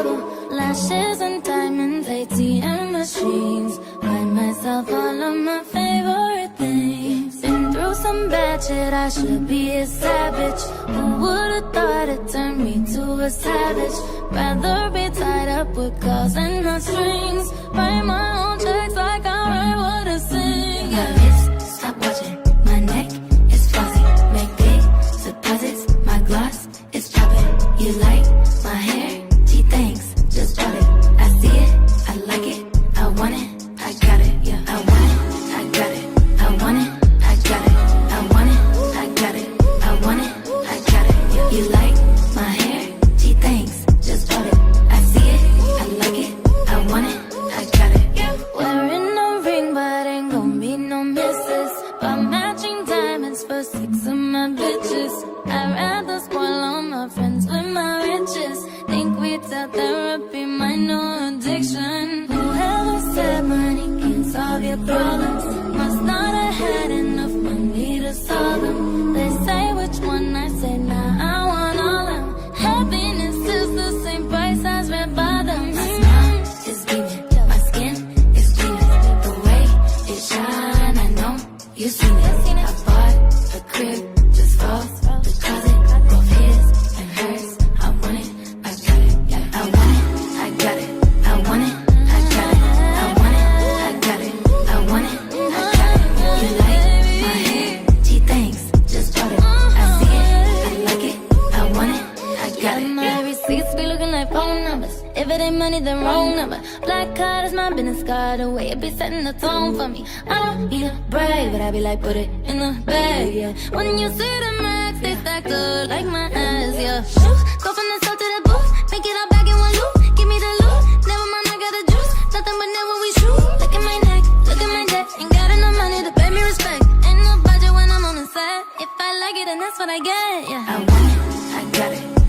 trouble. Lashes and diamonds, ATM machines. Buy myself all of my favorite things. Been through some bad shit, I should be a savage. Who would've thought it turned me to a savage? Rather be tied up with calls and not strings. Write my own checks like I write what I sing. My wrist, stop watching. My neck is flossy. Make big deposits. My gloss is popping. You like my hair? Gee, thanks. Just bought it. I see it. I like it. I want it. I got it. Yeah, I want it. I got it. I want it. I got it. I want it. I got it. I want it. I got it. Yeah. You like my hair? Gee, thanks. Just bought it. I see it. I like it. I want it. I got it. Yeah. Wearing no ring, but ain't gon' be no misses. Buy matching diamonds for 6 of my bitches. I'd rather spoil all my friends with my riches. Think we tell therapy my new addiction. Whoever said money can solve your problems must not have had enough money to solve them. They say which one, I say nah, I want all them. Happiness is the same price as red bottoms. My smile is beaming. My skin is gleaming. The way it shine, I know you've seen it. I bought a crib just for the closet. Both his and hers. I want it. I got it. Yeah, I want it. I got it. I want it. I got it. I want it. I got it. I want it. I got it. You like my hair? Gee, thanks. Just bought it. I see it. I like it. I want it. I got it. My receipts be looking like phone numbers. If it ain't money, then wrong number. Black card is my business card. The way it be setting the tone for me. I don't need a brag, but I be like, put it in the bag, yeah. When you see the max, they stacked up like my ass, yeah. Shoo, go from the south to the booth, make it all back in one loop. Give me the loot, never mind, I got the juice. Nothing but never we shoot. Look at my neck, look at my debt. Ain't got enough money to pay me respect. Ain't no budget when I'm on the set. If I like it, then that's what I get, yeah. I want it. I got it.